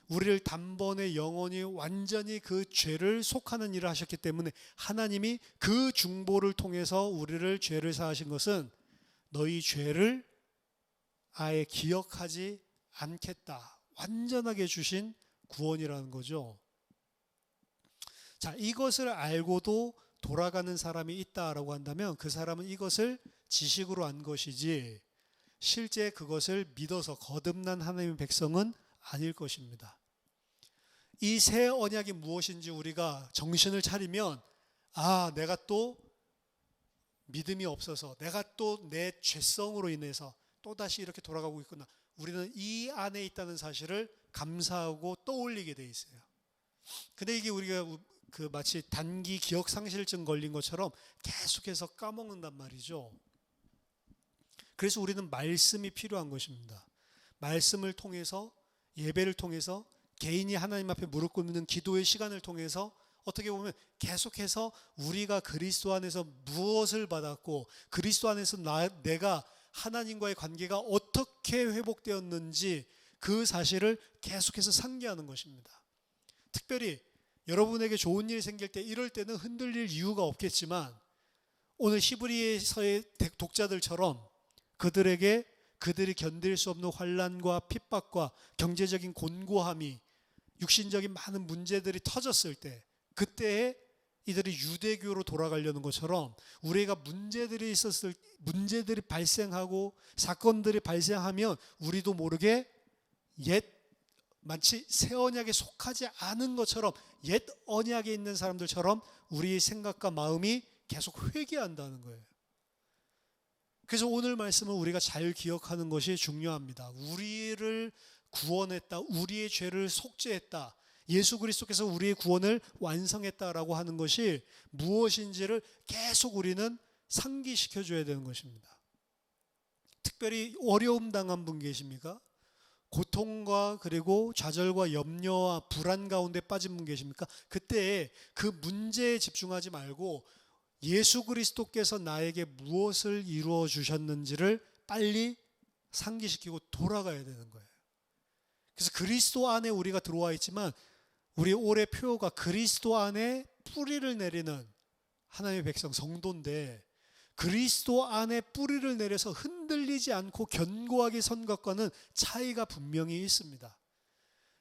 우리를 단번에 영원히 완전히 그 죄를 속하는 일을 하셨기 때문에, 하나님이 그 중보를 통해서 우리를 죄를 사하신 것은 너희 죄를 아예 기억하지 않겠다, 완전하게 주신 구원이라는 거죠. 자, 이것을 알고도 돌아가는 사람이 있다라고 한다면 그 사람은 이것을 지식으로 안 것이지 실제 그것을 믿어서 거듭난 하나님의 백성은 아닐 것입니다. 이 새 언약이 무엇인지 우리가 정신을 차리면, 아, 내가 또 믿음이 없어서, 내가 또 내 죄성으로 인해서 또다시 이렇게 돌아가고 있구나. 우리는 이 안에 있다는 사실을 감사하고 떠올리게 돼 있어요. 근데 이게 우리가 마치 단기 기억 상실증 걸린 것처럼 계속해서 까먹는단 말이죠. 그래서 우리는 말씀이 필요한 것입니다. 말씀을 통해서, 예배를 통해서, 개인이 하나님 앞에 무릎 꿇는 기도의 시간을 통해서 어떻게 보면 계속해서 우리가 그리스도 안에서 무엇을 받았고 그리스도 안에서 내가 하나님과의 관계가 어떻게 회복되었는지 그 사실을 계속해서 상기하는 것입니다. 특별히 여러분에게 좋은 일이 생길 때, 이럴 때는 흔들릴 이유가 없겠지만, 오늘 히브리서의 독자들처럼 그들이 견딜 수 없는 환난과 핍박과 경제적인 곤고함이, 육신적인 많은 문제들이 터졌을 때, 그때에 이들이 유대교로 돌아가려는 것처럼 우리가 문제들이 발생하고 사건들이 발생하면 우리도 모르게 마치 새 언약에 속하지 않은 것처럼, 옛 언약에 있는 사람들처럼 우리의 생각과 마음이 계속 회개한다는 거예요. 그래서 오늘 말씀은 우리가 잘 기억하는 것이 중요합니다. 우리를 구원했다, 우리의 죄를 속죄했다, 예수 그리스도께서 우리의 구원을 완성했다라고 하는 것이 무엇인지를 계속 우리는 상기시켜 줘야 되는 것입니다. 특별히 어려움 당한 분 계십니까? 고통과 그리고 좌절과 염려와 불안 가운데 빠진 분 계십니까? 그때 그 문제에 집중하지 말고 예수 그리스도께서 나에게 무엇을 이루어 주셨는지를 빨리 상기시키고 돌아가야 되는 거예요. 그래서 그리스도 안에 우리가 들어와 있지만 우리 올해 표어가 그리스도 안에 뿌리를 내리는 하나님의 백성, 성도인데, 그리스도 안에 뿌리를 내려서 흔들리지 않고 견고하게 선 것과는 차이가 분명히 있습니다.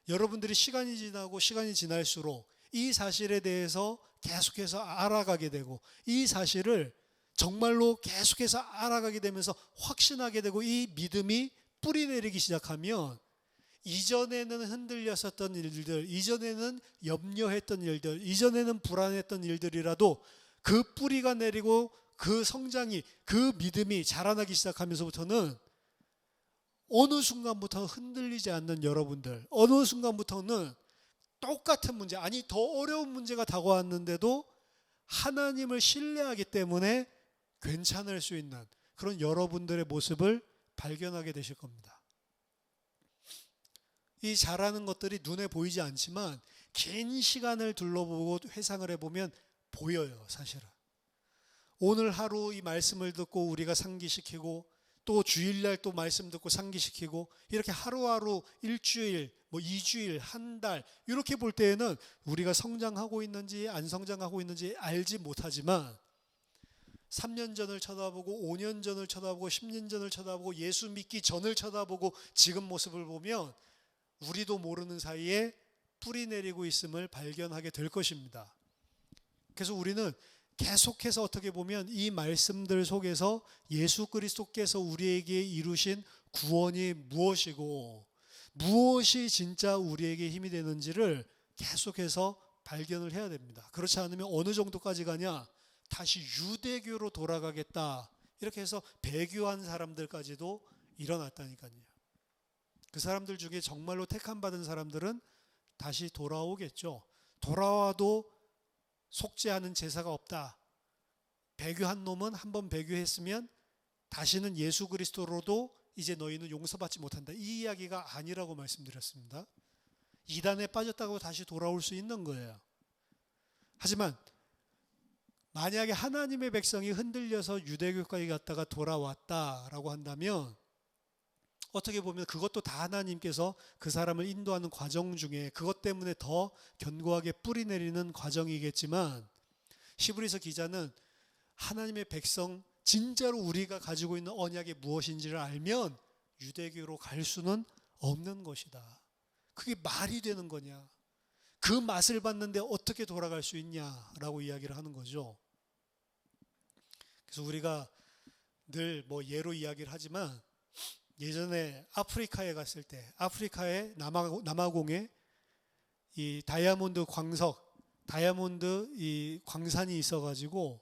여러분들이 시간이 지나고 시간이 지날수록 이 사실에 대해서 계속해서 알아가게 되고, 이 사실을 정말로 계속해서 알아가게 되면서 확신하게 되고, 이 믿음이 뿌리 내리기 시작하면 이전에는 흔들렸었던 일들, 이전에는 염려했던 일들, 이전에는 불안했던 일들이라도 그 뿌리가 내리고 그 성장이, 그 믿음이 자라나기 시작하면서부터는 어느 순간부터 흔들리지 않는 여러분들, 어느 순간부터는 똑같은 문제, 아니 더 어려운 문제가 다가왔는데도 하나님을 신뢰하기 때문에 괜찮을 수 있는 그런 여러분들의 모습을 발견하게 되실 겁니다. 이 잘하는 것들이 눈에 보이지 않지만 긴 시간을 둘러보고 회상을 해보면 보여요, 사실은. 오늘 하루 이 말씀을 듣고 우리가 상기시키고 또 주일날 또 말씀 듣고 상기시키고 이렇게 하루하루 일주일, 뭐 2주일, 한 달 이렇게 볼 때에는 우리가 성장하고 있는지 안 성장하고 있는지 알지 못하지만 3년 전을 쳐다보고 5년 전을 쳐다보고 10년 전을 쳐다보고 예수 믿기 전을 쳐다보고 지금 모습을 보면 우리도 모르는 사이에 뿌리 내리고 있음을 발견하게 될 것입니다. 그래서 우리는 계속해서 어떻게 보면 이 말씀들 속에서 예수 그리스도께서 우리에게 이루신 구원이 무엇이고 무엇이 진짜 우리에게 힘이 되는지를 계속해서 발견을 해야 됩니다. 그렇지 않으면 어느 정도까지 가냐? 다시 유대교로 돌아가겠다. 이렇게 해서 배교한 사람들까지도 일어났다니까요. 그 사람들 중에 정말로 택함 받은 사람들은 다시 돌아오겠죠. 돌아와도 속죄하는 제사가 없다. 배교한 놈은 한번 배교했으면 다시는 예수 그리스도로도 이제 너희는 용서받지 못한다. 이 이야기가 아니라고 말씀드렸습니다. 이단에 빠졌다고 다시 돌아올 수 있는 거예요. 하지만 만약에 하나님의 백성이 흔들려서 유대교까지 갔다가 돌아왔다라고 한다면 어떻게 보면 그것도 다 하나님께서 그 사람을 인도하는 과정 중에 그것 때문에 더 견고하게 뿌리 내리는 과정이겠지만 히브리서 기자는 하나님의 백성 진짜로 우리가 가지고 있는 언약이 무엇인지를 알면 유대교로 갈 수는 없는 것이다. 그게 말이 되는 거냐? 그 맛을 봤는데 어떻게 돌아갈 수 있냐라고 이야기를 하는 거죠. 그래서 우리가 늘 뭐 예로 이야기를 하지만 예전에 아프리카에 갔을 때 아프리카의 남아공에 이 다이아몬드 광석, 다이아몬드 이 광산이 있어가지고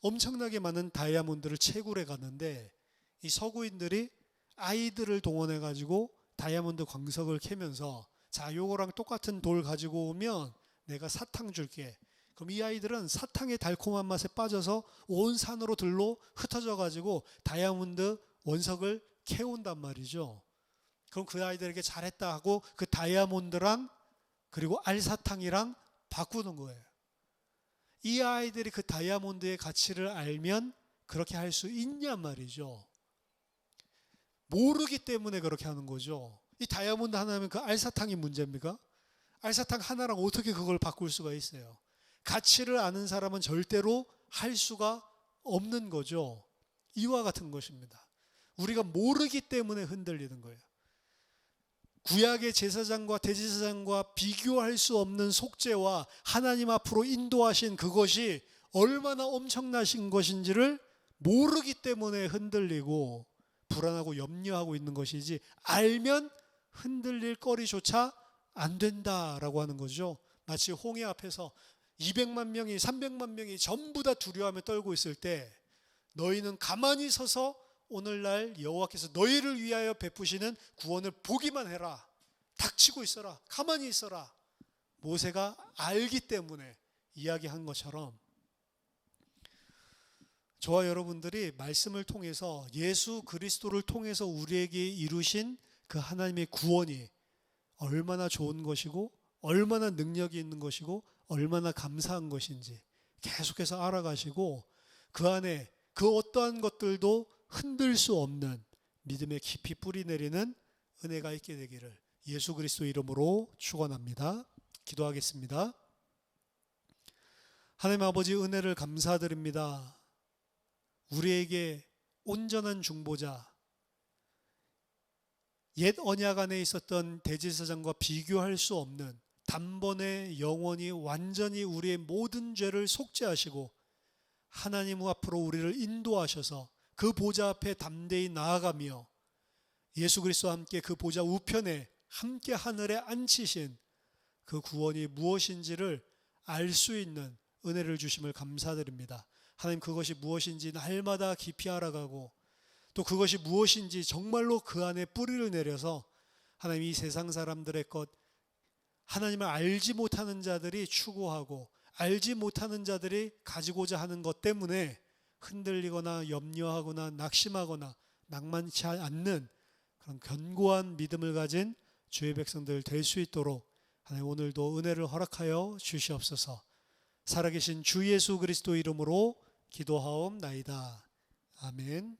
엄청나게 많은 다이아몬드를 채굴해 갔는데 이 서구인들이 아이들을 동원해가지고 다이아몬드 광석을 캐면서 자, 요거랑 똑같은 돌 가지고 오면 내가 사탕 줄게. 그럼 이 아이들은 사탕의 달콤한 맛에 빠져서 온 산으로 들로 흩어져 가지고 다이아몬드 원석을 캐온단 말이죠. 그럼 그 아이들에게 잘했다 하고 그 다이아몬드랑 그리고 알사탕이랑 바꾸는 거예요. 이 아이들이 그 다이아몬드의 가치를 알면 그렇게 할 수 있냔 말이죠. 모르기 때문에 그렇게 하는 거죠. 이 다이아몬드 하나면 그 알사탕이 문제입니까? 알사탕 하나랑 어떻게 그걸 바꿀 수가 있어요? 가치를 아는 사람은 절대로 할 수가 없는 거죠. 이와 같은 것입니다. 우리가 모르기 때문에 흔들리는 거예요. 구약의 제사장과 대제사장과 비교할 수 없는 속죄와 하나님 앞으로 인도하신 그것이 얼마나 엄청나신 것인지를 모르기 때문에 흔들리고 불안하고 염려하고 있는 것이지 알면 흔들릴 거리조차 안 된다라고 하는 거죠. 마치 홍해 앞에서 200만 명이 300만 명이 전부 다 두려워하며 떨고 있을 때 너희는 가만히 서서 오늘날 여호와께서 너희를 위하여 베푸시는 구원을 보기만 해라. 닥치고 있어라. 가만히 있어라. 모세가 알기 때문에 이야기한 것처럼 저와 여러분들이 말씀을 통해서 예수 그리스도를 통해서 우리에게 이루신 그 하나님의 구원이 얼마나 좋은 것이고 얼마나 능력이 있는 것이고 얼마나 감사한 것인지 계속해서 알아가시고 그 안에 그 어떠한 것들도 흔들 수 없는 믿음의 깊이 뿌리 내리는 은혜가 있게 되기를 예수 그리스도 이름으로 축원합니다. 기도하겠습니다. 하나님 아버지 은혜를 감사드립니다. 우리에게 온전한 중보자, 옛 언약 안에 있었던 대제사장과 비교할 수 없는 단번에 영원히 완전히 우리의 모든 죄를 속죄하시고 하나님 앞으로 우리를 인도하셔서 그 보좌 앞에 담대히 나아가며 예수 그리스도와 함께 그 보좌 우편에 함께 하늘에 앉히신 그 구원이 무엇인지를 알 수 있는 은혜를 주심을 감사드립니다. 하나님 그것이 무엇인지 날마다 깊이 알아가고 또 그것이 무엇인지 정말로 그 안에 뿌리를 내려서 하나님 이 세상 사람들의 것 하나님을 알지 못하는 자들이 추구하고 알지 못하는 자들이 가지고자 하는 것 때문에 흔들리거나 염려하거나 낙심하거나 낭만치 않는 그런 견고한 믿음을 가진 주의 백성들 될 수 있도록 하나님 오늘도 은혜를 허락하여 주시옵소서. 살아계신 주 예수 그리스도 이름으로 기도하옵나이다. 아멘.